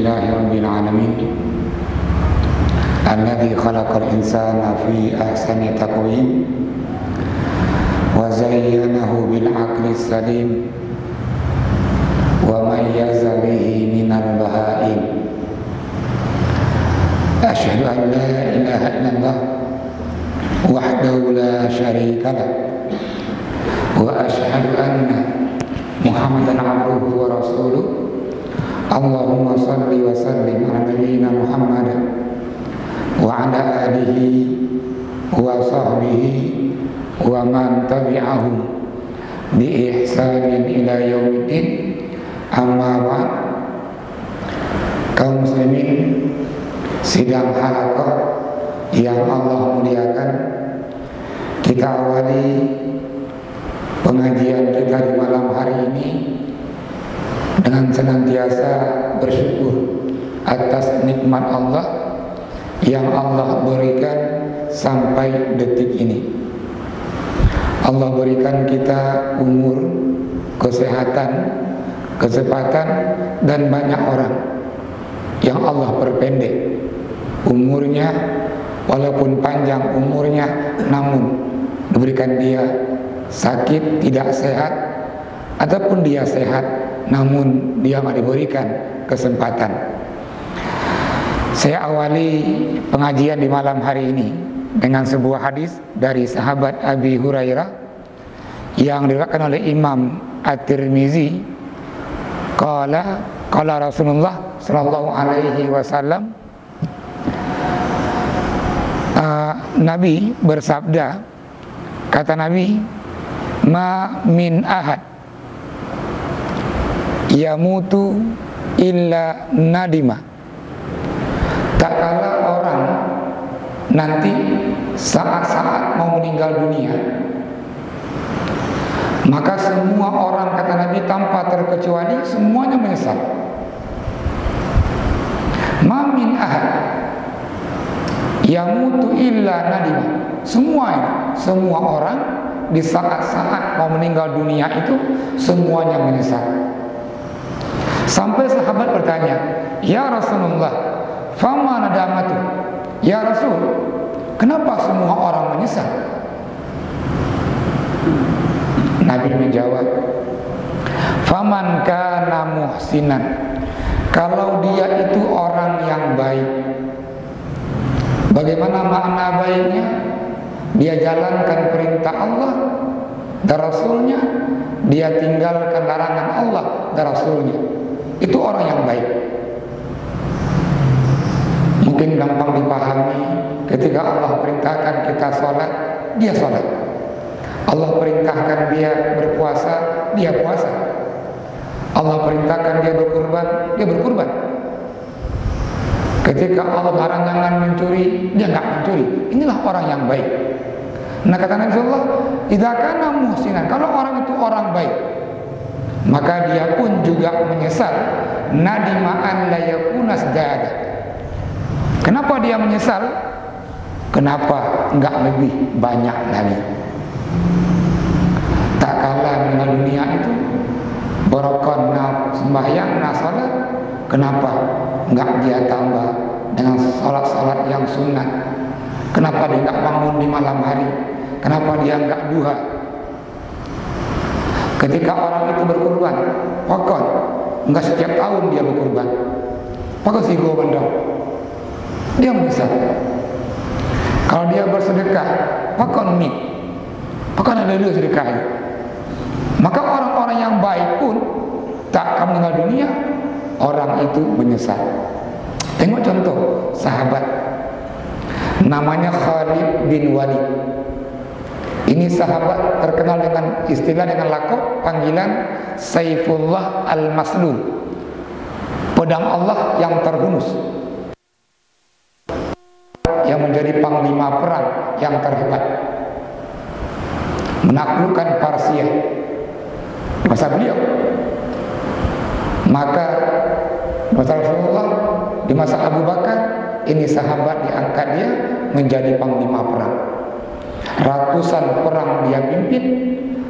Alhamdulillahirrabbilalamin Alladzi khalaqal insana fi ahsani taqwim wa zayyanahu bil aqlis salim wa mayyaza bihi minal bahaim. Asyhadu an la ilaha illallah wahdahu la syarika lah wa asyhadu anna Muhammadan abduhu wa rasuluh. Allahumma salli wa sallim ala nabiyyina Muhammad wa ala alihi wa sahbihi wa man tabi'ahum bi ihsanin ila yaumiddin. Amma ba'd. Kaum muslimin sidang halaqah yang Allah muliakan, kita awali pengajian kita di malam hari ini dengan senantiasa bersyukur atas nikmat Allah yang Allah berikan sampai detik ini. Allah berikan kita umur, kesehatan, kesempatan, dan banyak orang yang Allah perpendek umurnya, walaupun panjang umurnya, namun diberikan dia sakit, tidak sehat, ataupun dia sehat namun dia tidak diberikan kesempatan. Saya awali pengajian di malam hari ini dengan sebuah hadis dari sahabat Abi Hurairah yang diriwayatkan oleh Imam At-Tirmizi. Qala Rasulullah sallallahu alaihi wasallam, Nabi bersabda, kata Nabi, ma min ahad yamutu illa nadima. Tak kala orang nanti saat-saat mau meninggal dunia, maka semua orang, kata Nabi, tanpa terkecuali semuanya menyesal. Ma min ahad yamutu illa nadima. Semua orang di saat-saat mau meninggal dunia itu semuanya menyesal. Sampai sahabat bertanya, ya Rasulullah, fama nadamatu? Ya Rasul, kenapa semua orang menyesal? Nabi menjawab, faman kana muhsinan, kalau dia itu orang yang baik. Bagaimana makna baiknya? Dia jalankan perintah Allah dan Rasulnya, dia tinggalkan larangan Allah dan Rasulnya. Itu orang yang baik. Mungkin gampang dipahami, ketika Allah perintahkan kita sholat, dia sholat. Allah perintahkan dia berpuasa, dia puasa. Allah perintahkan dia berkurban, dia berkurban. Ketika Allah larang jangan mencuri, dia nggak mencuri. Inilah orang yang baik. Nah, kata Nabi sallallahu alaihi wasallam, idza kana muhsinan, kalau orang itu orang baik, maka dia pun juga menyesal. Nadima'an la yakuna sadada. Kenapa dia menyesal? Kenapa enggak lebih banyak lagi? Tak kalah dengan dunia itu barokah sembahyang, salat, kenapa enggak dia tambah dengan salat-salat yang sunat? Kenapa dia enggak bangun di malam hari? Kenapa dia enggak duha? Ketika orang itu berkurban, pokok enggak setiap tahun dia berkurban. Pokok si go bandang, dia menyesal. Kalau dia bersedekah, pokok mie, pokok ada dulu sedekah. Maka orang-orang yang baik pun tak akan meninggal dunia, orang itu menyesal. Tengok contoh sahabat, namanya Khalid bin Walid. Ini sahabat terkenal dengan istilah, dengan lakop panggilan Saifullah al-Maslul, pedang Allah yang terhunus, yang menjadi panglima perang yang terhebat, menaklukkan Persia masa beliau. Maka masa Rasulullah, di masa Abu Bakar, ini sahabat diangkat dia menjadi panglima perang. Ratusan perang dia pimpin,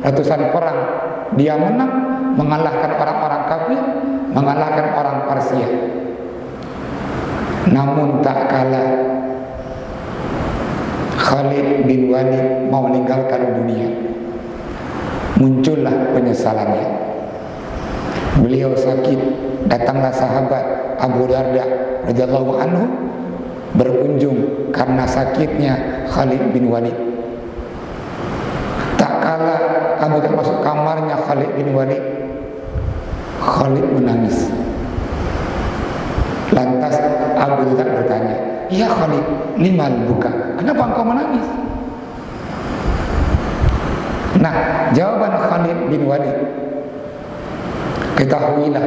ratusan perang dia menang, mengalahkan orang-orang kafir, mengalahkan orang Persia. Namun tak kalah Khalid bin Walid mau meninggalkan dunia, muncullah penyesalannya. Beliau sakit, datanglah sahabat Abu Darda radhiyallahu anhu berkunjung karena sakitnya Khalid bin Walid. Tak kalah Abu Darda masuk kamarnya Khalid bin Walid, Khalid menangis. Lantas Abu Darda bertanya, "Ya Khalid, limal buka? Kenapa engkau menangis?" Nah, jawaban Khalid bin Walid, ketahuilah,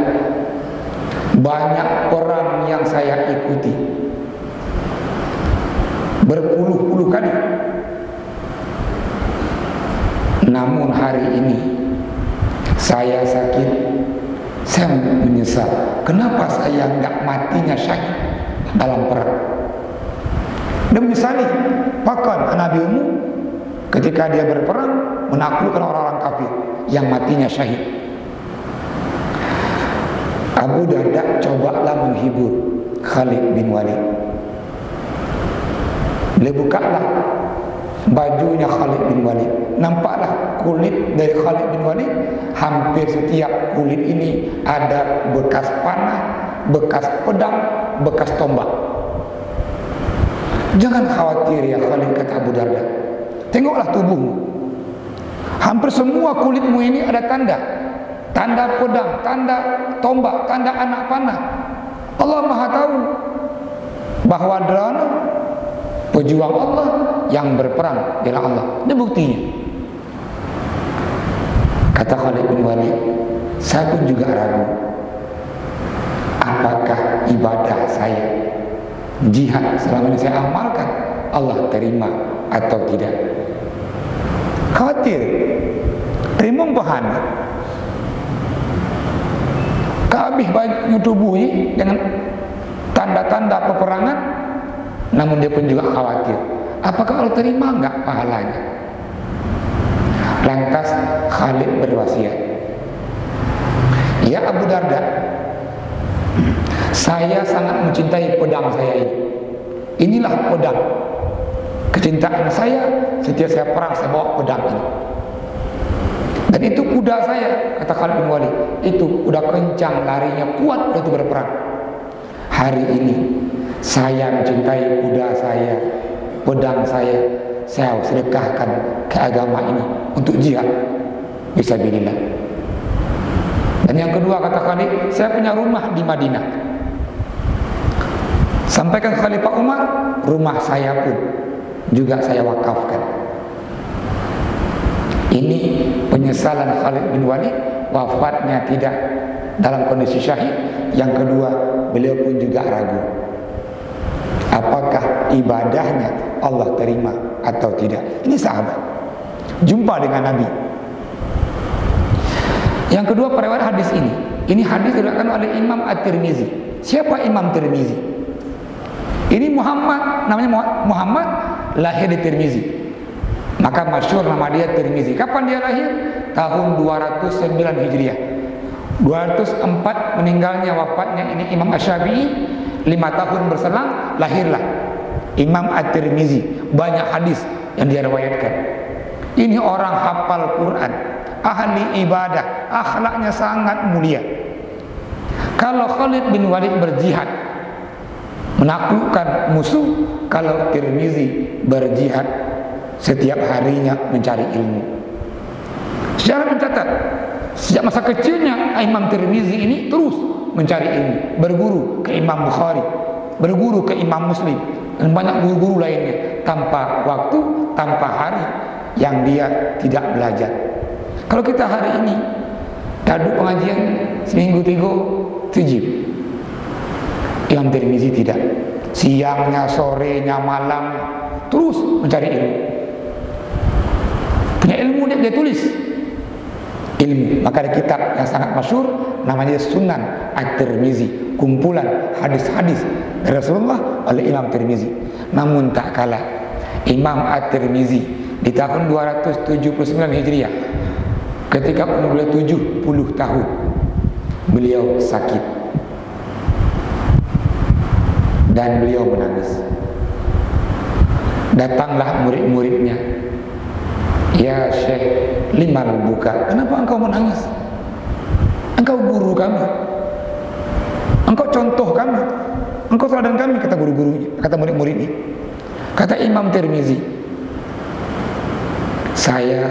banyak perang yang saya ikuti berpuluh-puluh kali, namun hari ini saya sakit. Saya menyesal, kenapa saya enggak matinya syahid dalam perang. Dan menyesali, bahkan Nabi Ummu ketika dia berperang menaklukkan orang-orang kafir yang matinya syahid. Abu Darda cobalah menghibur Khalid bin Walid. Beliau bukalah bajunya Khalid bin Walid, nampaklah kulit dari Khalid bin Walid. Hampir setiap kulit ini ada bekas panah, bekas pedang, bekas tombak. Jangan khawatir ya Khalid, kata Abu Darda, tengoklah tubuhmu, hampir semua kulitmu ini ada tanda, tanda pedang, tanda tombak, tanda anak panah. Allah Maha tahu bahwa Adrana pejuang Allah yang berperang dengan Allah. Ini buktinya. Kata Khalid bin Walid, saya pun juga ragu, apakah ibadah saya, jihad selama ini saya amalkan, Allah terima atau tidak. Khawatir, terima pahana, kehabis baju tubuhnya dengan tanda-tanda peperangan. Namun dia pun juga khawatir, apakah Allah terima enggak pahalanya. Lantas Khalid berwasiat, ya Abu Darda, saya sangat mencintai pedang saya ini. Inilah pedang kecintaan saya. Setiap saya perang saya bawa pedang ini. Dan itu kuda saya, kata Khalid bin Walid, itu kuda kencang, larinya kuat waktu berperang. Hari ini saya mencintai kuda saya, pedang saya sedekahkan ke agama ini untuk jihad fisabilillah. Dan yang kedua, kata Khalid, saya punya rumah di Madinah. Sampaikan Khalifah Umar, rumah saya pun juga saya wakafkan. Ini penyesalan Khalid bin Walid, wafatnya tidak dalam kondisi syahid. Yang kedua, beliau pun juga ragu, apakah ibadahnya Allah terima atau tidak. Ini sahabat jumpa dengan Nabi. Yang kedua, periwayat hadis ini hadis diriwayatkan oleh Imam At-Tirmizi. Siapa Imam Tirmizi? Ini Muhammad, namanya Muhammad, lahir di Tirmizi, maka masyhur nama dia Tirmizi. Kapan dia lahir? Tahun 209 Hijriah. 204 meninggalnya, wafatnya ini Imam Asy-Syafi'i. 5 tahun berselang lahirlah Imam At-Tirmizi. Banyak hadis yang dia riwayatkan. Ini orang hafal Quran, ahli ibadah, akhlaknya sangat mulia. Kalau Khalid bin Walid berjihad menaklukkan musuh, kalau Tirmizi berjihad setiap harinya mencari ilmu. Sejarah mencatat, sejak masa kecilnya Imam Tirmizi ini terus mencari ilmu, berguru ke Imam Bukhari, berguru ke Imam Muslim, dan banyak guru-guru lainnya, tanpa waktu, tanpa hari yang dia tidak belajar. Kalau kita hari ini dadu pengajian seminggu 3 Imam Tirmizi tidak. Siangnya, sorenya, malamnya terus mencari ilmu. Punya ilmu dia tulis ilmu. Maka ada kitab yang sangat masyhur namanya Sunan At-Tirmizi, kumpulan hadis-hadis dari Rasulullah oleh Imam Tirmizi. Namun tak kalah Imam At-Tirmizi di tahun 279 Hijriah, ketika umur beliau 70 tahun, beliau sakit. dan beliau menangis. Datanglah murid-muridnya. Ya Syekh, liman buka, kenapa engkau menangis? Engkau guru kami, engkau contoh kami, engkau teladan kami, kata guru-gurunya, kata murid-muridnya. Kata Imam Tirmizi, saya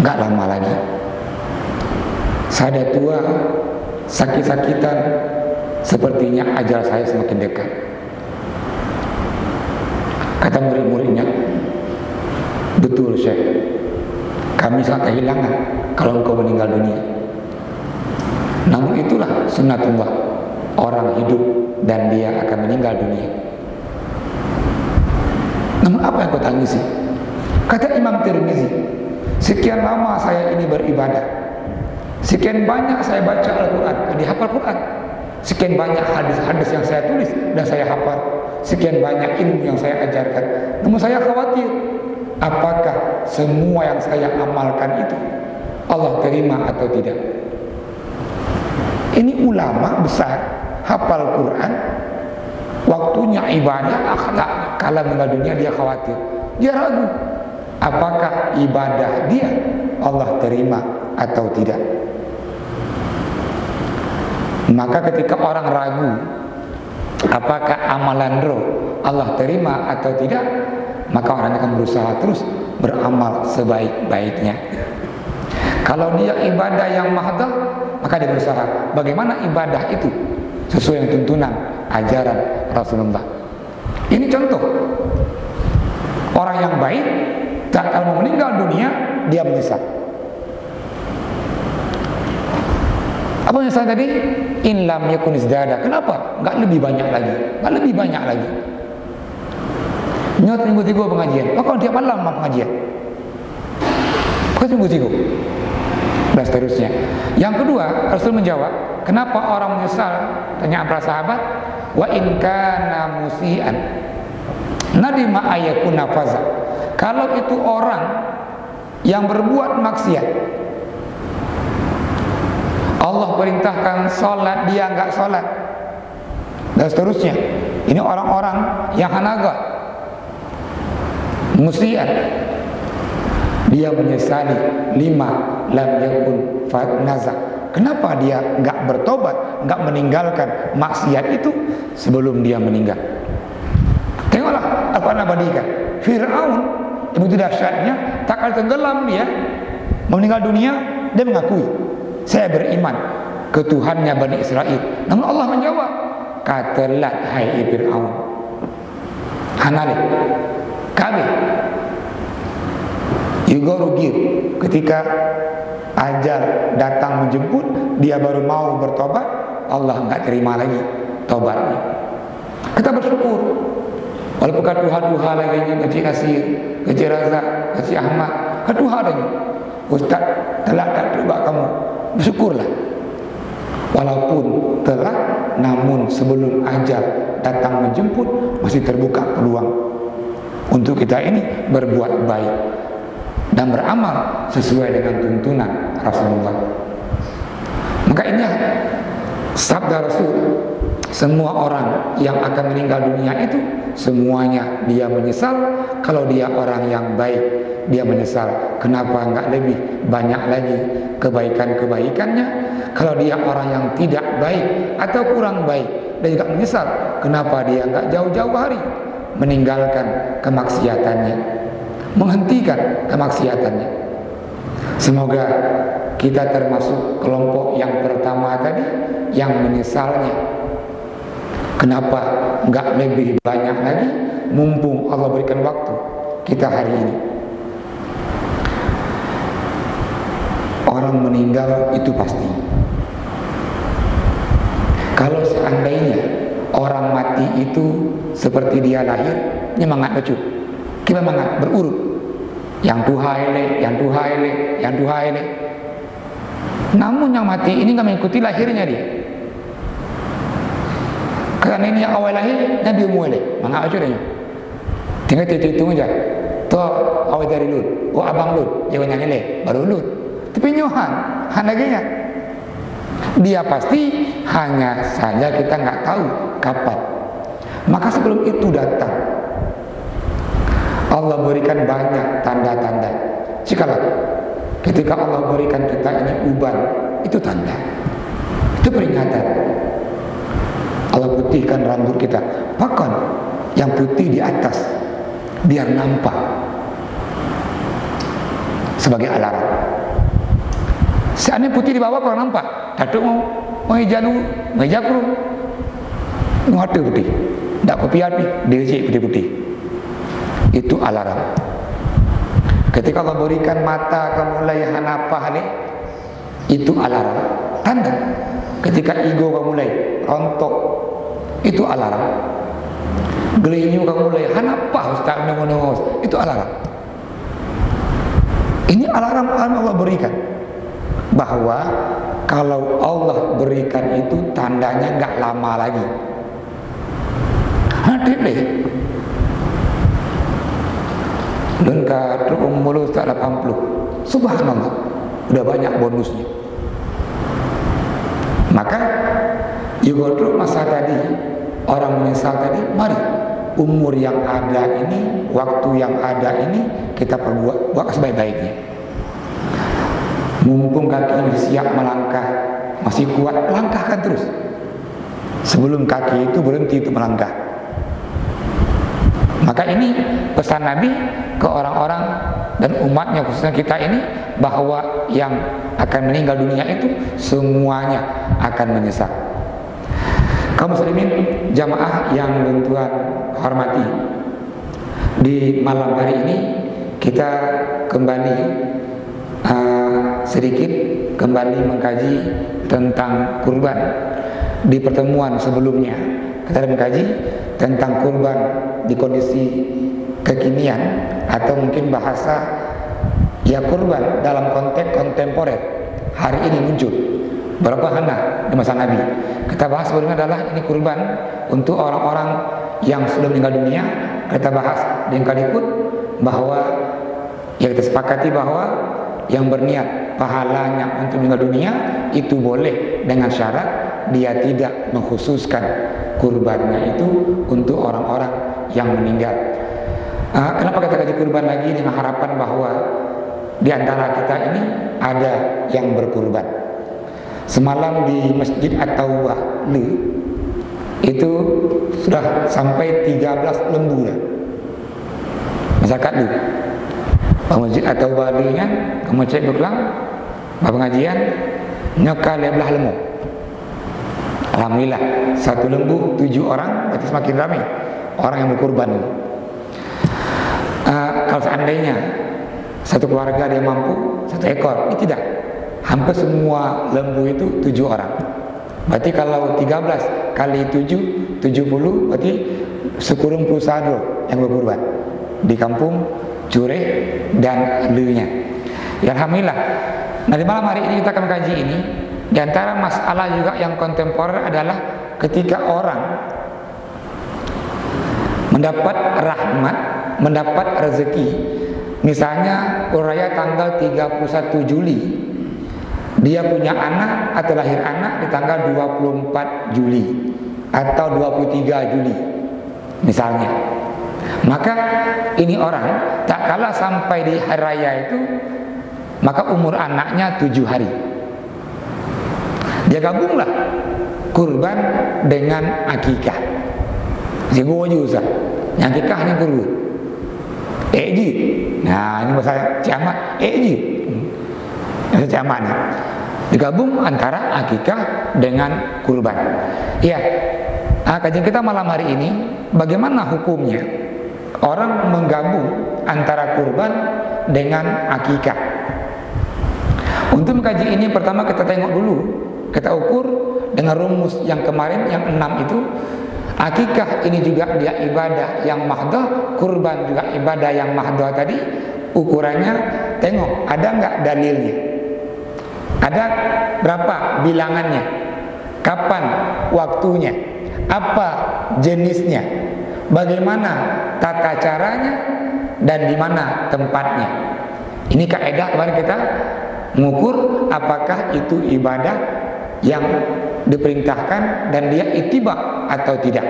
nggak lama lagi, saya tua, sakit-sakitan, sepertinya ajal saya semakin dekat. Kata murid-muridnya, betul Syekh, kami sangat kehilangan kalau engkau meninggal dunia. Namun itulah sunnatullah, orang hidup dan dia akan meninggal dunia. Namun apa yang kau tangisi? Kata Imam Tirmizi, sekian lama saya ini beribadah, sekian banyak saya baca Al-Quran, dihafal Quran, sekian banyak hadis-hadis yang saya tulis dan saya hafal, sekian banyak ilmu yang saya ajarkan. Namun saya khawatir, apakah semua yang saya amalkan itu Allah terima atau tidak? Ini ulama besar, hafal Quran, waktunya ibadah, akhlak, kalau meninggal dunia dia khawatir, dia ragu apakah ibadah dia Allah terima atau tidak. Maka ketika orang ragu apakah amalan roh Allah terima atau tidak, maka orang akan berusaha terus beramal sebaik-baiknya. Kalau dia ibadah yang mahdoh, maka dia berusaha bagaimana ibadah itu sesuai dengan tuntunan ajaran Rasulullah. Ini contoh orang yang baik, tak kalau meninggal dunia dia menyesal. Apa yang saya tadi? In lam yakun izdada. Kenapa? Enggak lebih banyak lagi. Enggak lebih banyak lagi. Nyot minggu 3 pengajian. Maka tiap malam pengajian. Bukan minggu 3. Dan seterusnya. Yang kedua, Rasul menjawab, kenapa orang menyesal? Tanya para sahabat, wa in kana musian nadima ayakun nafaza. Kalau itu orang yang berbuat maksiat, Allah perintahkan sholat, dia enggak sholat, dan seterusnya. Ini orang-orang yang hanaga, musian, dia menyesali. 5 lam yakun fanaza. Kenapa dia enggak bertobat, enggak meninggalkan maksiat itu sebelum dia meninggal? Tengoklah apa yang abadikan. Fir'aun, begitu dahsyatnya, tak kali tenggelam dia, meninggal dunia, dia mengakui, saya beriman ke Tuhannya Bani Israel. Namun Allah menjawab, katalah hai Fir'aun, hanalik kami juga rugi. Ketika ajal datang menjemput, dia baru mau bertobat, Allah enggak terima lagi tobatnya. Kita bersyukur, walaupun Tuhan lagi gaji Nasir, gaji Razak, gaji Ahmad, Tuhan lagi, Ustaz telah tak terima kamu, bersyukurlah. Walaupun telah, namun sebelum ajal datang menjemput, masih terbuka peluang untuk kita ini berbuat baik dan beramal sesuai dengan tuntunan Rasulullah. Maka ini sabda Rasul, semua orang yang akan meninggal dunia itu semuanya dia menyesal. Kalau dia orang yang baik, dia menyesal kenapa enggak lebih banyak lagi kebaikan-kebaikannya. Kalau dia orang yang tidak baik atau kurang baik, dia juga menyesal kenapa dia enggak jauh-jauh hari meninggalkan kemaksiatannya, menghentikan kemaksiatannya. Semoga kita termasuk kelompok yang pertama tadi, yang menyesalnya. Kenapa enggak lebih banyak lagi, mumpung Allah berikan waktu kita hari ini. Orang meninggal itu pasti. Kalau seandainya orang mati itu seperti dia lahir, nyemangat lucu, kita semangat berurut, yang tuhaile, yang tuhaile, yang tuhaile. Namun yang mati ini nggak mengikuti lahirnya dia. Karena ini yang awal lahir, Nabi mulai, mangga aja deh. Tinggal hitung aja. Tuh awal dari Lut, abang Lut, jangan nyanyi baru Lut. Tapi nyohan, lagi ya. Dia pasti, hanya saja kita nggak tahu kapan. Maka sebelum itu datang, Allah berikan banyak tanda-tanda. Cikalah ketika Allah berikan kita ini uban, itu tanda, itu peringatan. Allah putihkan rambut kita, bahkan yang putih di atas biar nampak sebagai alarm. Seandainya putih di bawah kurang nampak, datuk mau jalu, mau jakru, ngata putih, tak kopi api, dia cik putih-putih. Itu alarm. Ketika Allah berikan mata kamu mulai hanapah ni, itu alarm, tanda. Ketika ego kamu mulai rontok, itu alarm. Gelinyu kamu mulai hanapah ustaz menengok, itu alarm. Ini alarm Allah berikan bahwa kalau Allah berikan itu tandanya nggak lama lagi. Hadip deh. Lengkap terus mulus tak 80. Subhanallah, udah banyak bonusnya. Maka juga terus masa tadi orang menyesal tadi, mari umur yang ada ini, waktu yang ada ini kita buat sebaik-baiknya. Mumpung kaki ini siap melangkah, masih kuat, langkahkan terus sebelum kaki itu berhenti untuk melangkah. Maka ini pesan Nabi ke orang-orang dan umatnya, khususnya kita ini, bahwa yang akan meninggal dunia itu semuanya akan menyesal. Kaum muslimin jamaah yang Tuhan hormati, di malam hari ini kita kembali sedikit kembali mengkaji tentang kurban. Di pertemuan sebelumnya kita mengkaji tentang kurban di kondisi kekinian, atau mungkin bahasa ya kurban dalam konteks kontemporer hari ini muncul berapa hana di masa Nabi. Kita bahas sebelumnya adalah ini kurban untuk orang-orang yang sudah meninggal dunia. Kita bahas di yang ikut bahwa ya kita sepakati bahwa yang berniat pahalanya untuk meninggal dunia itu boleh dengan syarat dia tidak mengkhususkan kurbannya itu untuk orang-orang yang meninggal. Kenapa kita kaji kurban lagi dengan harapan bahwa di antara kita ini ada yang berkurban. Semalam di Masjid At-Taubah itu sudah sampai 13 lembu dah masyarakat lu. Masjid At-Taubah nya kamu cek berkelang pengajian nyokal belah lemu. Alhamdulillah, satu lembu 7 orang, berarti semakin ramai orang yang berkurban. Kalau seandainya satu keluarga dia mampu 1 ekor, ini tidak. Hampir semua lembu itu 7 orang. Berarti kalau 13 kali 7, 70, berarti sekurang perusahaan yang berkurban di kampung Cureh dan Lunya. Ya, alhamdulillah. Nah, di malam hari ini kita akan kaji ini. Di antara masalah juga yang kontemporer adalah ketika orang mendapat rahmat, mendapat rezeki. Misalnya raya tanggal 31 Juli, dia punya anak atau lahir anak di tanggal 24 Juli atau 23 Juli misalnya. Maka ini orang tak kalah sampai di hari raya itu, maka umur anaknya 7 hari. Dia gabunglah kurban dengan akikah. Jigo juga, yang akikah hanya kurban. Eji. Nah, ini bahasa ciamat, eji. Bahasa ciamatnya. Digabung antara akikah dengan kurban. Iya. Kajian kita malam hari ini, bagaimana hukumnya orang menggabung antara kurban dengan akikah? Untuk mengkaji ini, pertama kita tengok dulu, kita ukur dengan rumus yang kemarin yang 6 itu. Akikah ini juga dia ibadah yang mahdoh, kurban juga ibadah yang mahdoh tadi. Ukurannya, tengok ada nggak dalilnya, ada berapa bilangannya, kapan waktunya, apa jenisnya, bagaimana tata caranya, dan di mana tempatnya. Ini kaidah kemarin kita mengukur apakah itu ibadah yang diperintahkan dan dia ittiba atau tidak.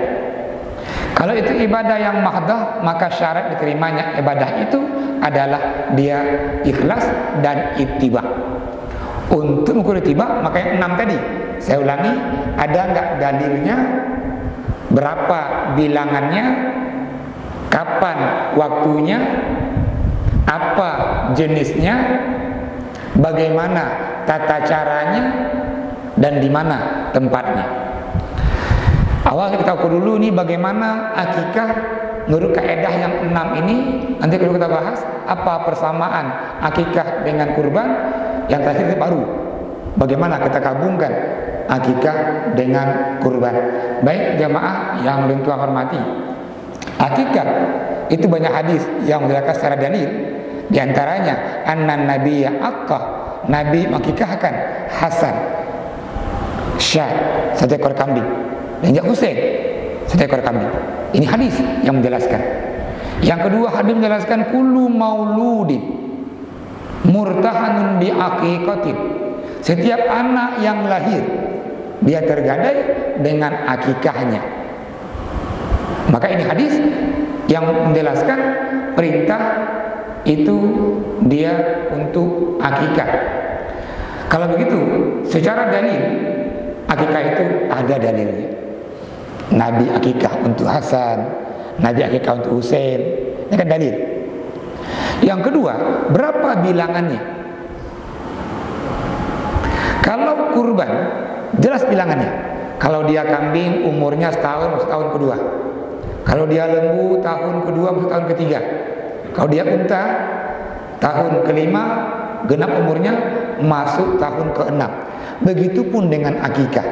Kalau itu ibadah yang mahdah, maka syarat diterimanya ibadah itu adalah dia ikhlas dan ittiba. Untuk mengukur ittiba, makanya 6 tadi. Saya ulangi, ada nggak dalilnya? Berapa bilangannya? Kapan waktunya? Apa jenisnya? Bagaimana tata caranya? Dan di mana tempatnya? Awal kita ukur dulu nih bagaimana akikah menurut kaidah yang 6 ini. Nanti kalau kita bahas apa persamaan akikah dengan kurban. Yang terakhir itu baru bagaimana kita gabungkan akikah dengan kurban. Baik jamaah yang belum Tuhan hormati, akikah itu banyak hadis yang menjelaskan secara dalil. Di antaranya annan nabiyya aqqa, nabi mengakikahkan Hasan Syah, satu ekor kambing, dan juga Husain, satu ekor kambing. Ini hadis yang menjelaskan. Yang kedua, hadis menjelaskan kullu mauludin murtahanun bi aqiqatin, setiap anak yang lahir dia tergadai dengan akikahnya. Maka ini hadis yang menjelaskan perintah itu dia untuk akikah. Kalau begitu, secara dalil akikah itu ada dalilnya. Nabi akikah untuk Hasan, Nabi akikah untuk Husain, ini kan dalil. Yang kedua, berapa bilangannya? Kalau kurban, jelas bilangannya. Kalau dia kambing, umurnya setahun, setahun kedua. Kalau dia lembu, tahun kedua, tahun ketiga. Kalau dia unta, tahun kelima, genap umurnya, masuk tahun keenam. Begitupun dengan akikah.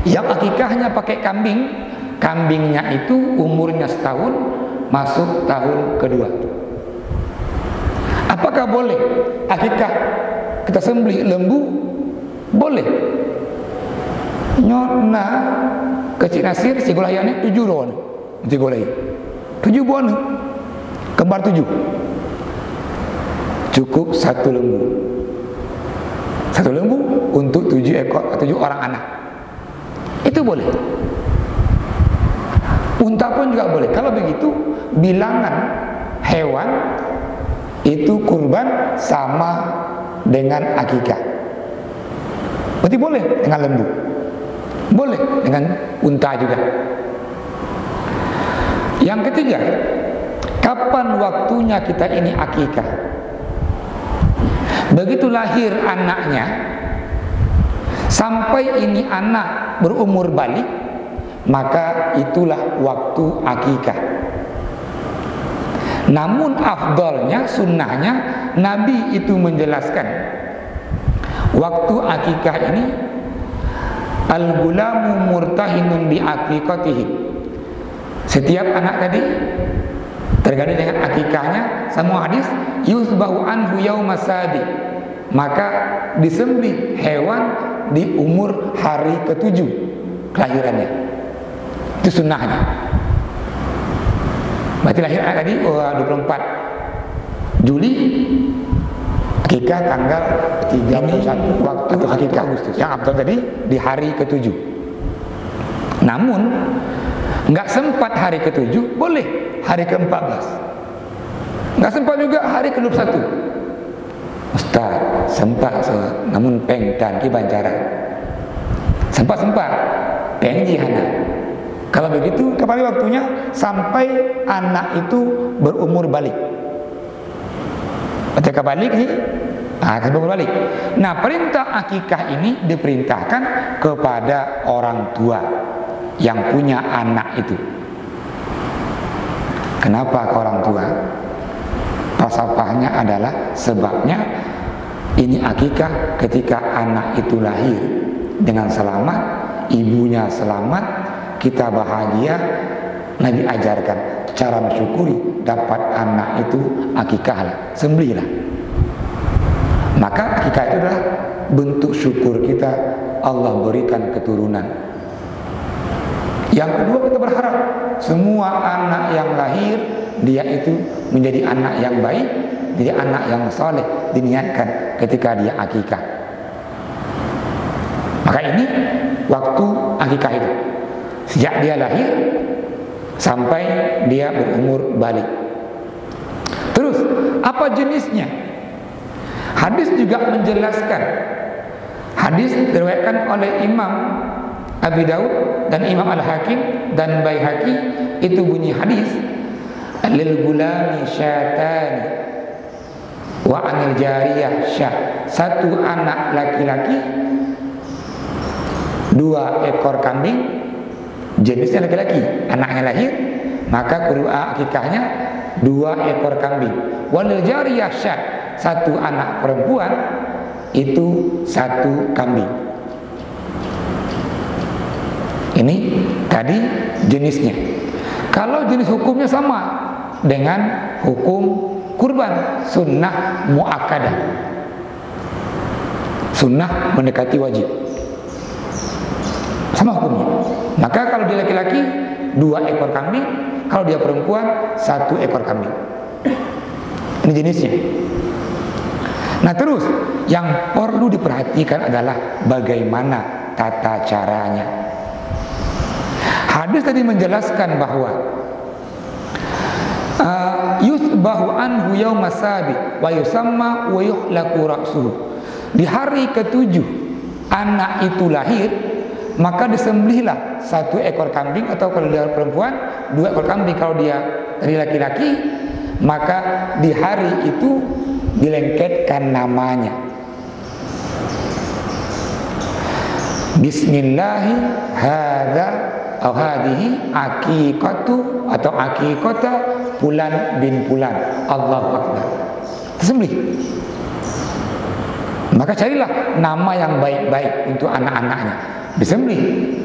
Yang akikahnya pakai kambing, kambingnya itu umurnya setahun, masuk tahun kedua. Apakah boleh akikah kita sembelih lembu? Boleh. Nyona kecil nasir si golayane 7 ron. Si golay. 7 buah kembar 7. Cukup 1 lembu. 1 lembu untuk 7 ekor, 7 orang anak. Itu boleh. Unta pun juga boleh. Kalau begitu bilangan hewan itu kurban sama dengan akikah. Berarti boleh dengan lembu, boleh dengan unta juga. Yang ketiga, kapan waktunya kita ini akikah? Begitu lahir anaknya, sampai ini anak berumur balik, maka itulah waktu akikah. Namun afdalnya, sunnahnya, Nabi itu menjelaskan waktu akikah ini al-gulamu murtahinun bi aqiqatihi. Setiap anak tadi tergadai dengan akikahnya. Semua hadis yusbahu anhu yaumasabi, maka disembelih hewan di umur hari ke-7 kelahirannya. Itu sunnahnya. Berarti lahir tadi 24 Juli, akikah tanggal 31 waktu akikah Agustus. Yang abdul tadi di hari ke-7. Namun nggak sempat hari ke-7, boleh hari ke-14. Nggak sempat juga hari ke-21. Ustaz, sempat namun pengtan ki bancaran. Sempat pengji hana. Kalau begitu, kembali waktunya sampai anak itu berumur balik. Ketika balik sih, berumur balik. Nah, perintah akikah ini diperintahkan kepada orang tua yang punya anak itu. Kenapa ke orang tua? Falsafahnya adalah sebabnya ini akikah ketika anak itu lahir dengan selamat, ibunya selamat, kita bahagia. Nabi ajarkan cara mensyukuri dapat anak itu akikahlah, sembelihlah. Maka akikah itu adalah bentuk syukur kita Allah berikan keturunan. Yang kedua, kita berharap semua anak yang lahir dia itu menjadi anak yang baik, jadi anak yang saleh, diniatkan ketika dia akikah. Maka ini waktu akikah itu sejak dia lahir sampai dia berumur balik. Terus apa jenisnya? Hadis juga menjelaskan. Hadis diriwayatkan oleh Imam Abi Daud dan Imam Al-Hakim dan Baihaqi, itu bunyi hadis, lil gulami syatani wa anil jariyah syah. Satu anak laki-laki, 2 ekor kambing, jenisnya laki-laki, anaknya lahir, maka kurban akikahnya 2 ekor kambing. Walil jariyah syah, satu anak perempuan, itu 1 kambing. Ini tadi jenisnya. Kalau jenis hukumnya sama dengan hukum kurban, sunnah muakkadah, sunnah mendekati wajib, sama hukumnya. Maka kalau dia laki-laki 2 ekor kambing, kalau dia perempuan 1 ekor kambing. Ini jenisnya. Nah terus yang perlu diperhatikan adalah bagaimana tata caranya. Hadis tadi menjelaskan bahwa yusbahu anhu yaumas sabi wa yusamma wa yuhlaqu ra'suhu. Di hari ke-7 anak itu lahir, maka disembelihlah 1 ekor kambing, atau kalau dia perempuan 2 ekor kambing kalau dia dari laki-laki, maka di hari itu dilengketkan namanya. Bismillahi hadza atau hadihi aqiqatu atau aqiqata fulan bin fulan, Allahu akbar, disembelih. Maka carilah nama yang baik-baik untuk anak-anaknya, disembelih,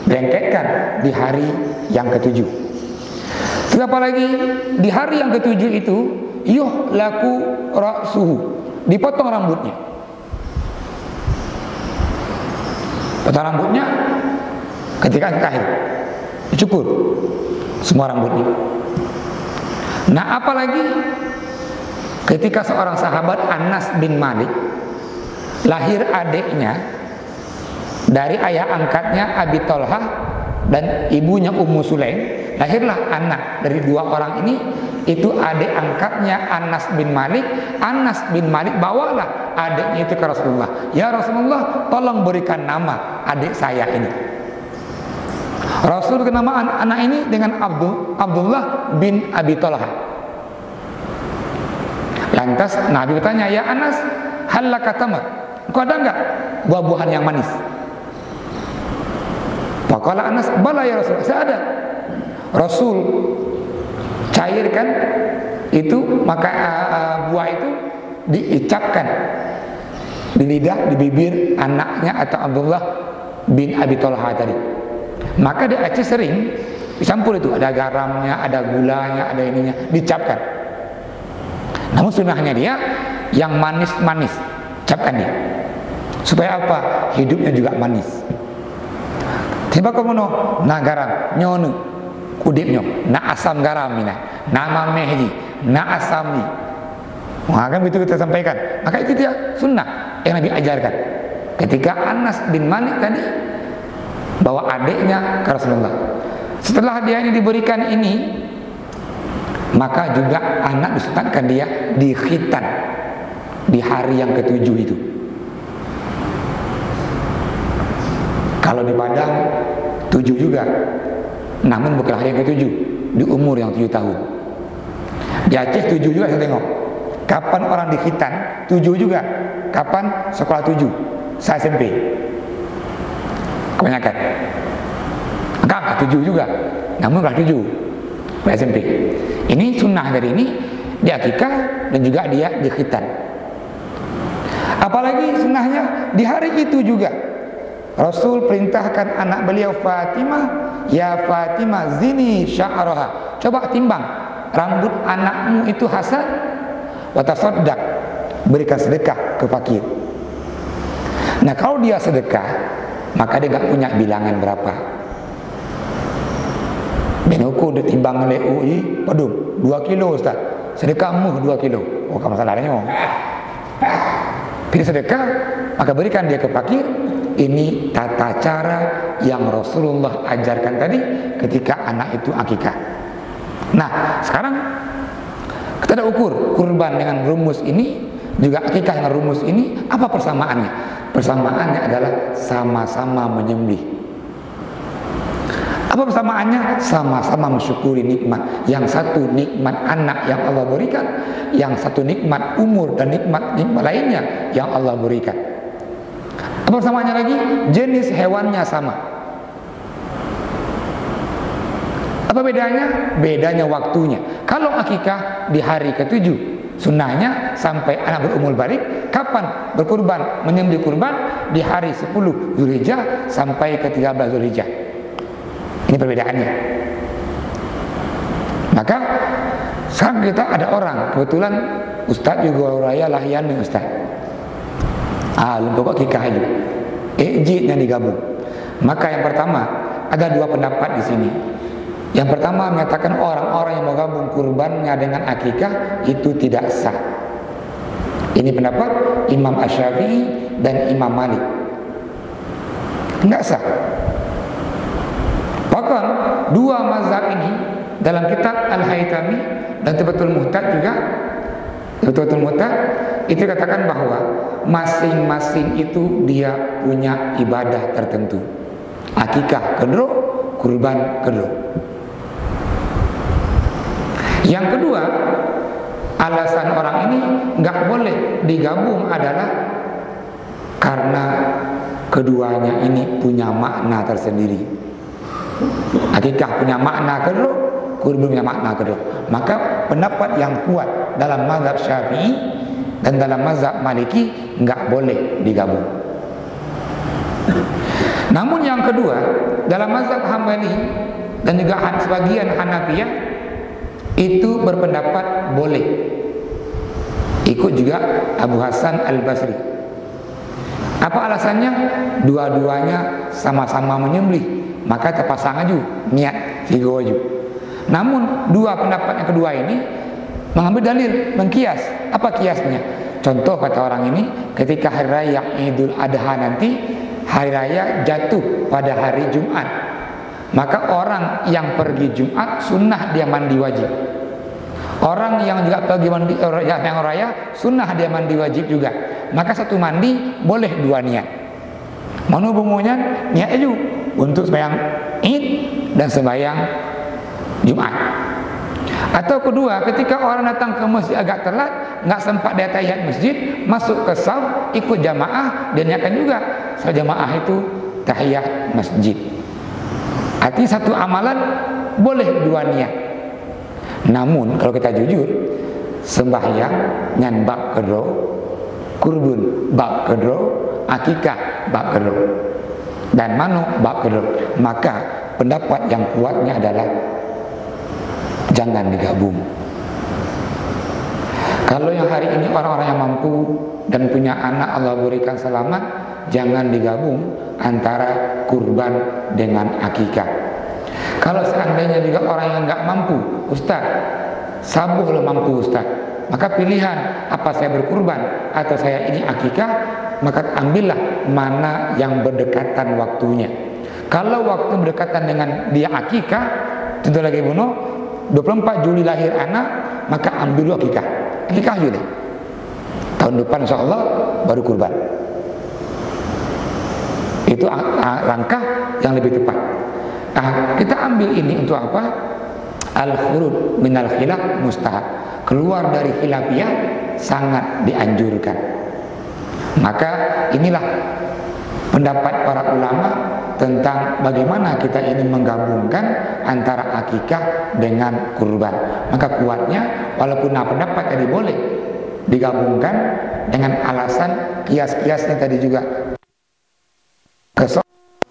dilengketkan di hari yang ke-7. Terus apa lagi? Di hari yang ke-7 itu yuhlaku ra'suhu, dipotong rambutnya. Potong rambutnya ketika akhir, dicukur semua rambutnya. Nah apalagi ketika seorang sahabat Anas bin Malik lahir adiknya dari ayah angkatnya Abi Thalhah dan ibunya Ummu Sulaim, lahirlah anak dari 2 orang ini. Itu adik angkatnya Anas bin Malik. Anas bin Malik bawalah adiknya itu ke Rasulullah. Ya Rasulullah, tolong berikan nama adik saya ini. Rasul kenamaan anak ini dengan Abdullah bin Abi Thalhah. Lantas Nabi bertanya, ya Anas, halaka tamar, kau ada enggak buah-buahan yang manis? Faqala Anas, bala ya Rasul, saya ada. Rasul cairkan itu, maka buah itu diicapkan di lidah, di bibir anaknya atau Abdullah bin Abi Thalhah tadi. Maka di Aceh sering dicampur itu, ada garamnya, ada gulanya, ada ininya, dicapkan. Namun sunnahnya dia yang manis-manis, capkan dia, supaya apa? Hidupnya juga manis. Tiba kemuno na garam nyonu kudipnya, na asam garam mina, nama mehdi, na asam ni. Wah, kan begitu kita sampaikan. Maka itu dia sunnah yang Nabi ajarkan. Ketika Anas bin Malik tadi bawa adiknya ke Rasulullah, setelah dia ini diberikan ini, maka juga anak disunatkan dia di khitan di hari yang ke-7 itu. Kalau di Padang 7 juga, namun bukan hari yang ke-7, di umur yang 7 tahun. Di Aceh 7 juga, saya tengok. Kapan orang di khitan 7 juga. Kapan sekolah 7, saya SMP. Kebanyakan angka 7 juga, namun kelas 7 SMP. Ini sunnah dari ini, di akikah dan juga dia di khitan. Apalagi sunnahnya di hari itu juga Rasul perintahkan anak beliau Fatimah, ya Fatimah zini sya'raha, coba timbang rambut anakmu itu Hasan, wa tasaddaq, berikan sedekah ke fakir. Nah kalau dia sedekah, maka dia nggak punya bilangan berapa. Benuku dia timbang oleh UI, waduh 2 kilo Ustaz, sedekahmu 2 kilo. Oh kamu salahnya. Pilih sedekah, maka berikan dia ke fakir, ini tata cara yang Rasulullah ajarkan tadi ketika anak itu akikah. Nah, sekarang kita ada ukur kurban dengan rumus ini, juga akikah dengan rumus ini, apa persamaannya? Persamaannya adalah sama-sama menyembelih. Apa persamaannya? Sama-sama mensyukuri nikmat. Yang satu nikmat anak yang Allah berikan, yang satu nikmat umur dan nikmat lainnya yang Allah berikan. Apa persamaannya lagi? Jenis hewannya sama. Apa bedanya? Bedanya waktunya. Kalau akikah di hari ke-7, sunnahnya sampai anak berumur balik. Kapan berkurban, menyembelih kurban? Di hari 10 Zulhijjah sampai ke-13 Zulhijjah. Ini perbedaannya. Maka sekarang kita ada orang, kebetulan Ustadz juga raya lahian nih Ustadz. Lupa akikah aja. Ejidnya digabung. Maka yang pertama ada dua pendapat di sini. Yang pertama menyatakan orang-orang yang mau gabung kurbannya dengan akikah itu tidak sah. Ini pendapat Imam Asy-Syafi'i dan Imam Malik. Tidak sah. Bahkan dua mazhab ini dalam kitab Al-Haytami dan Tuhfatul Muhtad juga, Tuhfatul Muhtad itu katakan bahwa masing-masing itu dia punya ibadah tertentu. Akikah kedua, kurban kedua. Yang kedua, alasan orang ini nggak boleh digabung adalah karena keduanya ini punya makna tersendiri. Akikah punya makna kedua, kurban punya makna kedua. Maka pendapat yang kuat dalam mazhab Syafi'i dan dalam mazhab Maliki nggak boleh digabung. Namun yang kedua, dalam mazhab Hambali dan juga sebagian Hanafiyah itu berpendapat boleh. Ikut juga Abu Hasan Al-Basri. Apa alasannya? Dua-duanya sama-sama menyembelih, maka terpasang aja niat figo aja. Namun dua pendapat yang kedua ini mengambil dalil, mengkias. Apa kiasnya? Contoh kata orang ini, ketika hari raya Idul Adha nanti, hari raya jatuh pada hari Jumat, maka orang yang pergi Jumat sunnah dia mandi wajib. Orang yang juga pergi mandi yang raya sunnah dia mandi wajib juga. Maka satu mandi boleh dua niat. Mana hubungannya? Niat itu untuk sembahyang Id dan sembahyang Jumat. Atau kedua, ketika orang datang ke masjid agak telat, nggak sempat dia tahiyat masjid, masuk ke shaf, ikut jamaah, dia niatkan juga. So jamaah itu tahiyat masjid. Artinya satu amalan boleh dua niat. Namun kalau kita jujur, sembahyang nyan bab kedua, kurban bab kedua, akikah bab kedua, dan manuk bab kedua. Maka pendapat yang kuatnya adalah jangan digabung. Kalau yang hari ini orang-orang yang mampu dan punya anak Allah berikan selamat, jangan digabung antara kurban dengan akikah. Kalau seandainya juga orang yang nggak mampu, Ustaz, sabuhlah mampu Ustaz, maka pilihan apa saya berkurban atau saya ini akikah, maka ambillah mana yang berdekatan waktunya. Kalau waktu berdekatan dengan dia akikah, contoh lagi bunuh 24 Juli lahir anak, maka ambil dulu akikah. Akikah juga tahun depan insya Allah baru kurban. Itu langkah yang lebih tepat. Kita ambil ini untuk apa? Al-khurud minal khilaf mustahab. Keluar dari khilafiyah sangat dianjurkan. Maka inilah pendapat para ulama tentang bagaimana kita ini menggabungkan antara akikah dengan kurban. Maka kuatnya, walaupun pendapat tadi boleh digabungkan dengan alasan kias-kiasnya tadi juga ke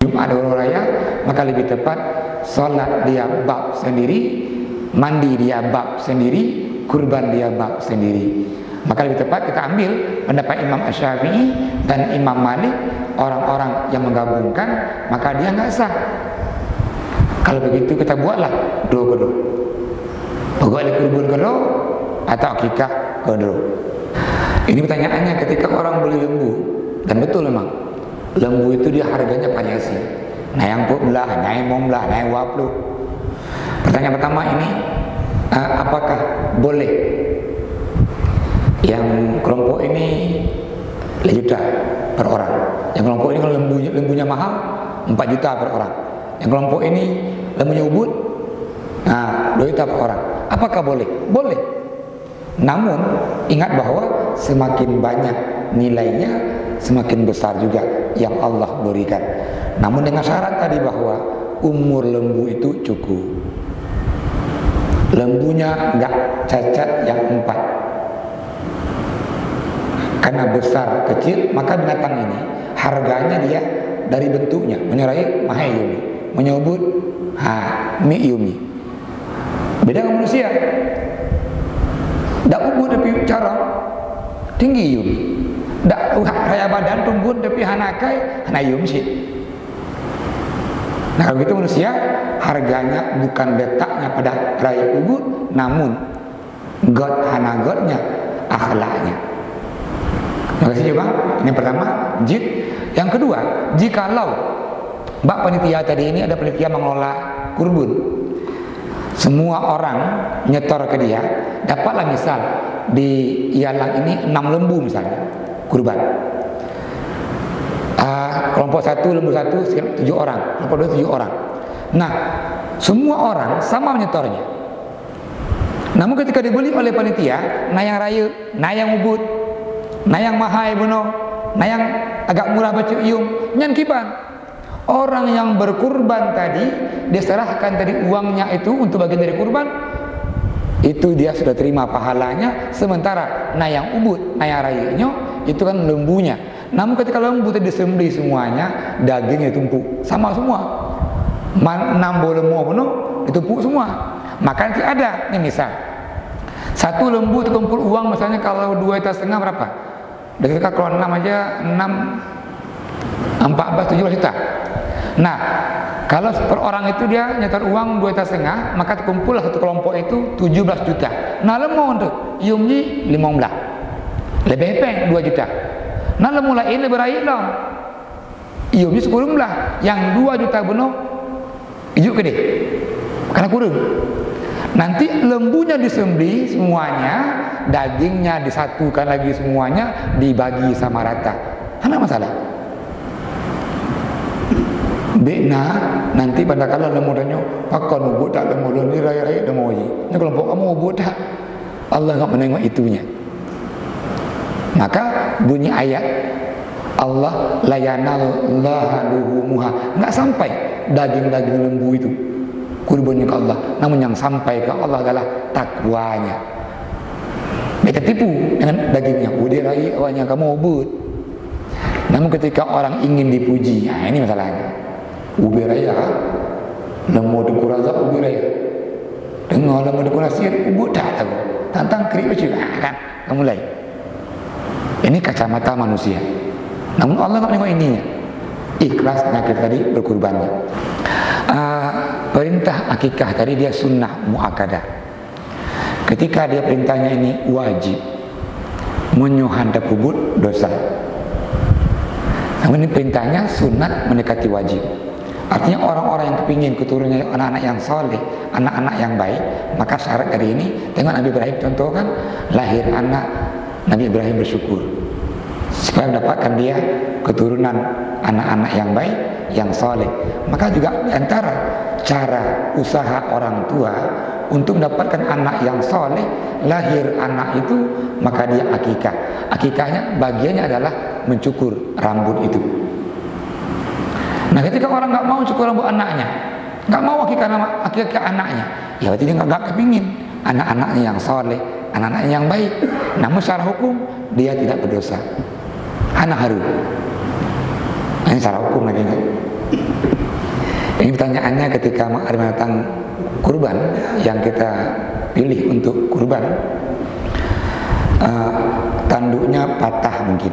Jumat raya, maka lebih tepat sholat dia bab sendiri, mandi dia bab sendiri, kurban dia bab sendiri. Maka lebih tepat kita ambil pendapat Imam Asy-Syafi'i dan Imam Malik, orang-orang yang menggabungkan, maka dia nggak sah. Kalau begitu kita buatlah dua kedua, boleh kurban kedua atau akikah kedua. Ini pertanyaannya ketika orang beli lembu, dan betul memang Lembu itu dia harganya variasi. Nah yang belah, nah yang belah, nah yang 20. Pertanyaan pertama ini, apakah boleh yang kelompok ini 5 juta per orang, yang kelompok ini kalau lembunya mahal 4 juta per orang, yang kelompok ini lembunya ubud 2 juta per orang. Apakah boleh? Boleh. Namun ingat bahwa semakin banyak nilainya, semakin besar juga yang Allah berikan. Namun dengan syarat tadi bahwa umur lembu itu cukup. Lembunya nggak cacat yang 4. Karena besar kecil, maka binatang ini harganya dia dari bentuknya menyerai mahal yumi, menyebut mi yumi. Beda dengan manusia. Dak ubud tapi cara tinggi yumi. Dak raya badan tumbuh tapi hanakai hanayum sih. Nah kalau gitu manusia harganya bukan letaknya pada raya ubud, namun god hanagodnya akhlaknya. Makasih Bang. Ini pertama, jid. Yang kedua, jikalau Mbak panitia tadi ini ada panitia mengelola kurban, semua orang nyetor ke dia, dapatlah misal di ialah ini 6 lembu misalnya kurban. Kelompok 1 lembu 1 7 orang, kelompok 2 7 orang. Nah, semua orang sama menyetornya. Namun ketika dibeli oleh panitia, nah yang raya, nah yang ubud, nah yang mahal buno, nah yang agak murah baca ium, nyan kiban. Orang yang berkurban tadi diserahkan tadi uangnya itu untuk bagian dari kurban, itu dia sudah terima pahalanya. Sementara nah yang ubud, nah yang rayanya itu kan lembunya. Namun ketika lembu tadi disembelih semuanya, dagingnya tumpuk sama semua. 6 lembu penuh ditumpuk semua. Maka nanti ada nih misal 1 lembu terkumpul uang misalnya kalau 2,5 juta berapa? Dari kita kalau 6 aja 14 17 juta. Nah, kalau per orang itu dia nyetor uang 2,5 juta, maka terkumpullah satu kelompok itu 17 juta. Nah, lemau untuk iumnya 15. Lebih peng 2 juta. Nah, lemau lain lebih raih dong. Iumnya 10 yang 2 juta bunuh ijuk gede. Karena kurang. Nanti lembunya disembelih semuanya, dagingnya disatukan lagi semuanya, dibagi sama rata. Ada masalah. Bena nanti pada kala lembu tanya, "Pakon ubud tak lembu ni raya-raya lembu ni." Ini kelompok kamu ubud tak? Allah enggak menengok itunya. Maka bunyi ayat Allah la yanallahu luhumuha, enggak sampai daging-daging lembu itu kurbannya ke Allah, namun yang sampai ke Allah adalah takwanya. Mereka tipu dengan dagingnya, udah rai awalnya kamu ubud. Namun ketika orang ingin dipuji, nah ini masalahnya. Ubi raya, lembu dukuraza ubi raya. Dengar lembu dukurasiat ubud tak tahu. Tantang krik juga kan, kamu lain. Ini kacamata manusia. Namun Allah tak tengok ininya. Ikhlasnya kita tadi berkurbannya. Perintah akikah tadi dia sunnah muakkadah. Ketika dia perintahnya ini wajib, menyuhadap ubud dosa. Namun ini perintahnya sunat mendekati wajib. Artinya orang-orang yang kepingin keturunannya anak-anak yang soleh, anak-anak yang baik, maka syarat dari ini, tengok Nabi Ibrahim contoh kan, lahir anak, Nabi Ibrahim bersyukur supaya mendapatkan dia keturunan anak-anak yang baik, yang soleh. Maka juga antara cara usaha orang tua untuk mendapatkan anak yang soleh, lahir anak itu, maka dia akikah. Akikahnya bagiannya adalah mencukur rambut itu. Nah ketika orang nggak mau cukur rambut anaknya, nggak mau akikah anaknya, ya berarti dia nggak kepingin anak-anaknya yang soleh, anak-anaknya yang baik. Namun secara hukum dia tidak berdosa. Anak haru. Ini secara hukum lagi enggak? Ini pertanyaannya ketika ada binatang kurban yang kita pilih untuk kurban, tanduknya patah mungkin,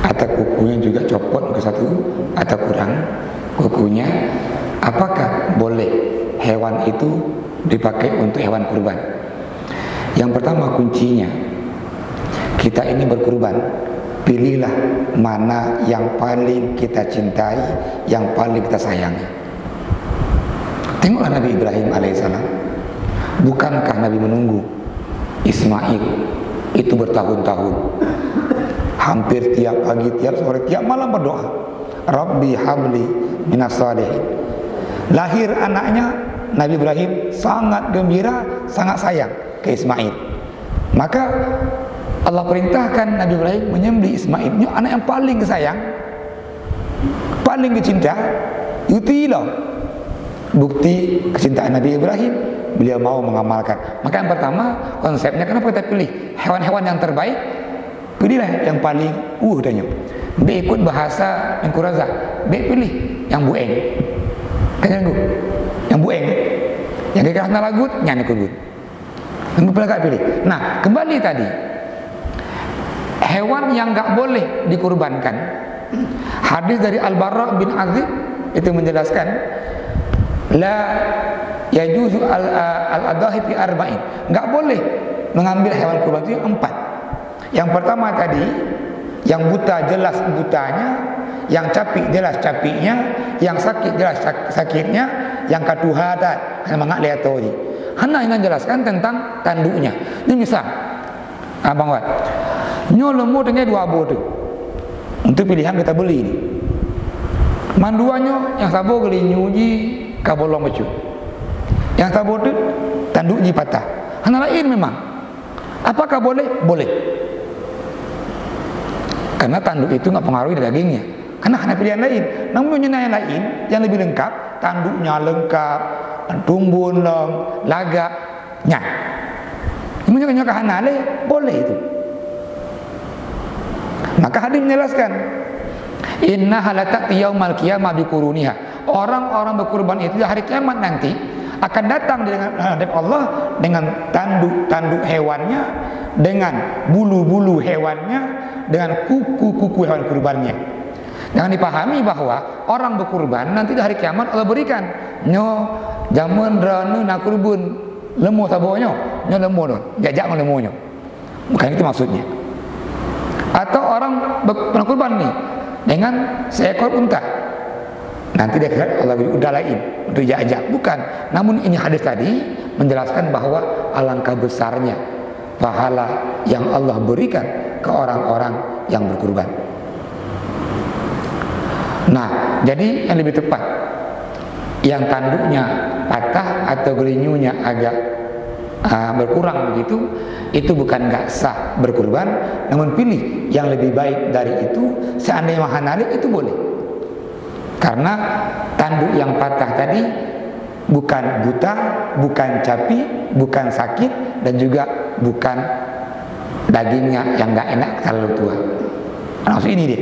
atau kukunya juga copot ke satu atau kurang kukunya, apakah boleh hewan itu dipakai untuk hewan kurban? Yang pertama kuncinya, kita ini berkurban pilihlah mana yang paling kita cintai, yang paling kita sayangi. Tengoklah Nabi Ibrahim alaihissalam. Bukankah Nabi menunggu Ismail itu bertahun-tahun, hampir tiap pagi, tiap sore, tiap malam berdoa, Rabbi habli minas salihin. Lahir anaknya, Nabi Ibrahim sangat gembira, sangat sayang ke Ismail. Maka Allah perintahkan Nabi Ibrahim menyembelih Ismail. Ini anak yang paling kesayang, paling kecinta. Itulah bukti kecintaan Nabi Ibrahim. Beliau mau mengamalkan. Maka yang pertama konsepnya, kenapa kita pilih hewan-hewan yang terbaik? Pilihlah yang paling tanya. Be ikut bahasa Engkuraza. Be pilih yang bueng. Kan yang bueng. Yang kekerasan lagut nyanyi kugut. Kamu pilih. Nah, kembali tadi, hewan yang enggak boleh dikurbankan. Hadis dari Al-Bara bin Azib itu menjelaskan, la yajuzu al-adahi fi arba'in. Enggak boleh mengambil hewan kurban itu 4. Yang pertama tadi, yang buta jelas butanya, yang capi jelas capinya, yang sakit jelas sakitnya, yang katuhada semangat lihat tadi. Hana ingin jelaskan tentang tanduknya. Ini misal, Abang Wat, nyo lembu dengan 2 abo tu. Untuk pilihan kita beli ini. Manduannya yang sabo geli nyuji kabolong becu. Yang sabo tu tanduk ji patah. Hana lain memang. Apakah boleh? Boleh. Karena tanduk itu enggak pengaruhi dagingnya. Karena hanya pilihan lain. Namun yang lain yang lebih lengkap, tanduknya lengkap, tumbun long, lagak, nya. Ini kan hanale boleh itu. Maka hadis menjelaskan, inna halatat yaumal qiyamah biquruniha. Orang-orang berkurban itu di hari kiamat nanti akan datang dengan hadap Allah dengan tanduk-tanduk hewannya, dengan bulu-bulu hewannya, dengan kuku-kuku hewan kurbannya. Jangan dipahami bahwa orang berkurban nanti di hari kiamat Allah berikan nyo jamun ranu nakurbun lemu sabonyo nyo lemu no jajak lemunyo. Bukan itu maksudnya. Atau orang berkurban nih dengan seekor unta. Nanti dia kira Allah beri udah lain untuk jajak. Bukan. Namun ini hadis tadi menjelaskan bahwa alangkah besarnya pahala yang Allah berikan ke orang-orang yang berkurban. Nah, jadi yang lebih tepat, yang tanduknya patah atau gelinyunya agak berkurang begitu, itu bukan nggak sah berkurban, namun pilih yang lebih baik dari itu. Seandainya mahanalik itu boleh, karena tanduk yang patah tadi bukan buta, bukan capi, bukan sakit, dan juga bukan dagingnya yang nggak enak terlalu tua. Maksud ini dia.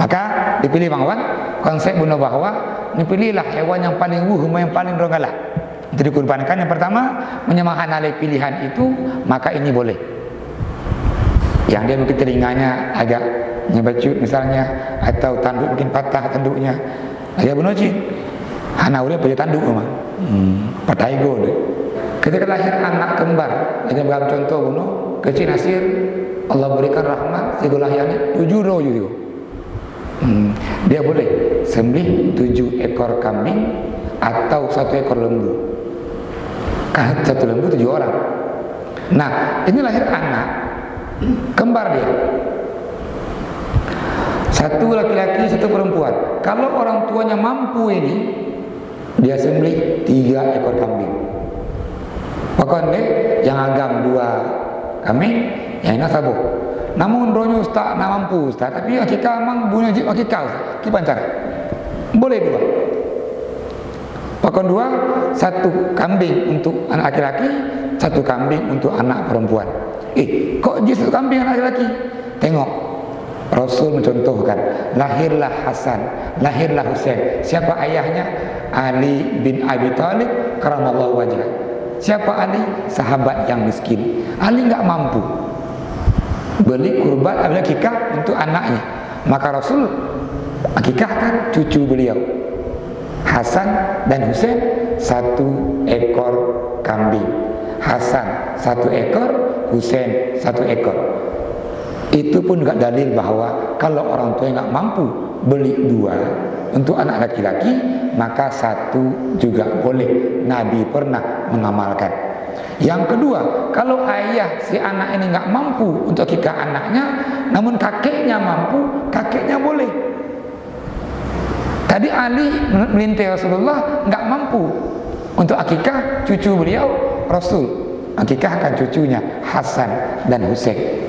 Maka dipilih Bang Wan, konsep bunuh bahwa dipilihlah hewan yang paling yang paling rongalah untuk dikurbankan. Yang pertama, menyemahan alih pilihan itu, maka ini boleh. Yang dia mungkin telinganya agak nyebacut misalnya, atau tanduk mungkin patah tanduknya, agak bunuh cik hana udah punya tanduk mah patah ego deh. Ketika lahir anak kembar, ini dalam contoh bunuh kecil nasir, Allah berikan rahmat segolahyannya 7 roh juga. Dia boleh sembelih 7 ekor kambing atau 1 ekor lembu. Kan 1 lembu 7 orang. Nah, ini lahir anak kembar dia. 1 laki-laki, 1 perempuan. Kalau orang tuanya mampu ini, dia sembelih 3 ekor kambing. Pokoknya yang agam 2 kambing, yang ini sabuk. Namun ronyo ustaz nak mampu ustaz, tapi akikah memang punya akikah ustaz, kita pancar boleh 2. Pakon 2, 1 kambing untuk anak laki-laki, 1 kambing untuk anak perempuan. Kok jadi 1 kambing anak laki-laki? Tengok, Rasul mencontohkan, lahirlah Hasan, lahirlah Husain. Siapa ayahnya? Ali bin Abi Thalib karamallahu wajhah. Siapa Ali? Sahabat yang miskin. Ali enggak mampu beli kurban akikah untuk anaknya, maka Rasul akikahkan cucu beliau Hasan dan Husain 1 ekor kambing. Hasan 1 ekor, Husain 1 ekor. Itu pun nggak dalil bahwa kalau orang tua nggak mampu beli 2 untuk anak laki-laki, maka 1 juga boleh. Nabi pernah mengamalkan. Yang kedua, kalau ayah si anak ini nggak mampu untuk akikah anaknya, namun kakeknya mampu, kakeknya boleh. Tadi Ali melintai Rasulullah nggak mampu untuk akikah cucu beliau Rasul, akikahkan cucunya Hasan dan Husain.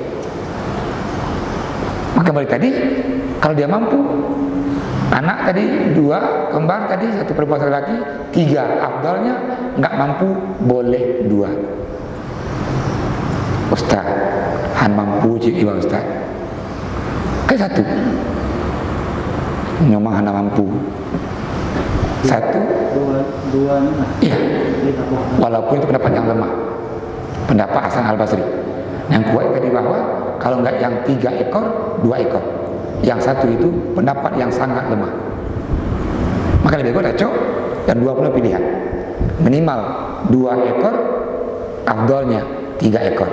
Maka balik tadi, kalau dia mampu, anak tadi 2 kembar tadi, 1 perempuan 1 laki, 3 afdalnya. Nggak mampu boleh 2. Ustaz, han mampu cik iba Ustaz, kayak 1 nyomong hana mampu 1 dua iya, walaupun itu pendapat yang lemah, pendapat Hasan Al-Basri. Yang kuat tadi bahwa kalau enggak yang 3 ekor, 2 ekor. Yang 1 itu pendapat yang sangat lemah. Maka lebih baik cocok dan 2 pun pilihan. Minimal 2 ekor, afdalnya 3 ekor.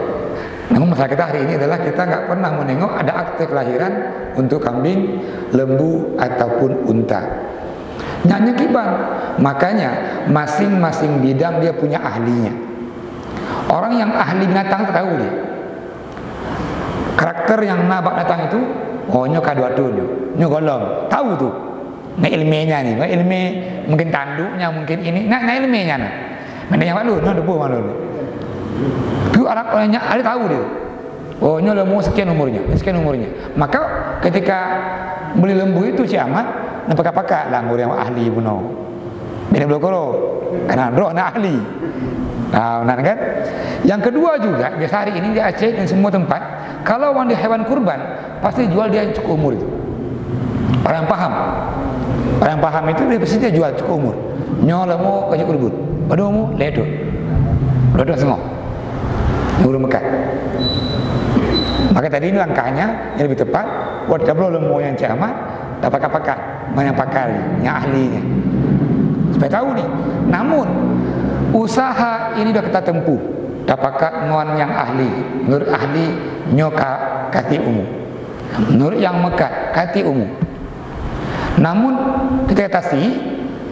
Namun masalah kita hari ini adalah kita nggak pernah menengok ada akte kelahiran untuk kambing, lembu ataupun unta. Nyanyi kiban. Makanya masing-masing bidang dia punya ahlinya. Orang yang ahli binatang tahu dia. Karakter yang nabak datang itu, oh nyo kaduatunya, nyo golong, tahu tuh. Nah ilmiahnya nih, nah ilmi mungkin tanduknya, mungkin ini, nah ilmiahnya nih. Mana yang malu, nah debu malu. Itu orangnya ada tahu dia. Oh nyo lembu sekian umurnya. Maka ketika beli lembu itu si Ahmad, nampak pakak lah orang yang ahli buno. Bina blokoro, karena bro na ahli. Nah, kan? Yang kedua juga, biasa hari ini di Aceh dan semua tempat, kalau orang di hewan kurban, pasti jual dia cukup umur itu. Orang yang paham itu dia pasti dia jual cukup umur. Nyola mau kasih kurban, baru mau ledo semua, nuru mekat. Maka tadi ini langkahnya yang lebih tepat, buat double lemo yang camat, dapat pakar, mana yang pakar, yang ahlinya, supaya tahu nih. Namun usaha ini sudah kita tempuh, dapatkan nguan yang ahli. Menurut ahli nyoka kati umum, menurut yang mekat kati umum. Namun kita katasi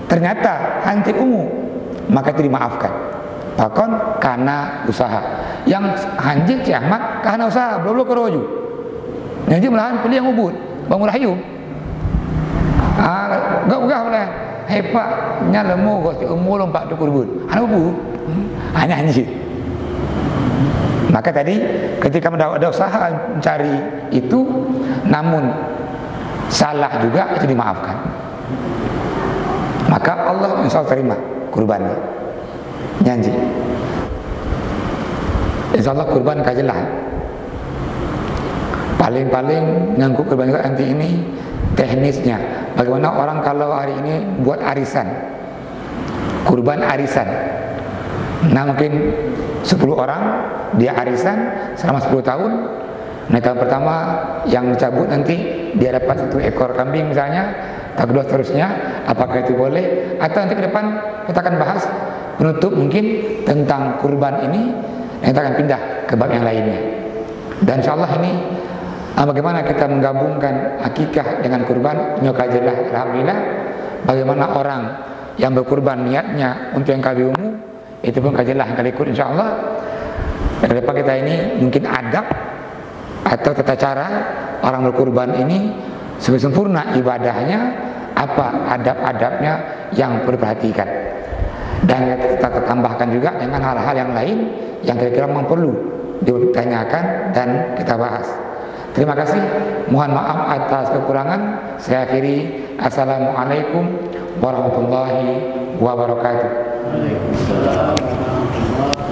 ternyata hanti umum, maka itu dimaafkan. Bahkan karena usaha. Yang hanjit ciamat karena usaha, belum keroju. Jadi melahan pilih yang ubud, bangun hayum. Gak boleh. Hebatnya lemu kau si umur lompat tu kurbun. Hanya bu, hanya hanjit. Maka tadi ketika ada usaha mencari itu, namun salah juga, itu dimaafkan. Maka Allah insya Allah terima kurbannya. Janji. Insya Allah kurban kajilah. Paling-paling nyangkut kurban nanti ini teknisnya. Bagaimana orang kalau hari ini buat arisan, kurban arisan. Nah mungkin 10 orang dia arisan selama 10 tahun. Nah tahun pertama yang dicabut nanti dia dapat 1 ekor kambing misalnya. Tahun kedua seterusnya, apakah itu boleh? Atau nanti ke depan kita akan bahas penutup mungkin tentang kurban ini, yang kita akan pindah ke bab yang lainnya. Dan insya Allah ini bagaimana kita menggabungkan akikah dengan kurban, nyokajelah alhamdulillah. Bagaimana orang yang berkurban niatnya untuk yang kali umum, itu pun kajelah yang kali ikut insya Allah. Dan ke depan kita ini mungkin adab atau tata cara orang berkurban ini supaya sempurna ibadahnya, apa adab-adabnya yang perlu diperhatikan. Dan kita tambahkan juga dengan hal-hal yang lain yang kira-kira memang perlu ditanyakan dan kita bahas. Terima kasih. Mohon maaf atas kekurangan. Saya akhiri. Assalamualaikum warahmatullahi wabarakatuh. Waalaikumsalam.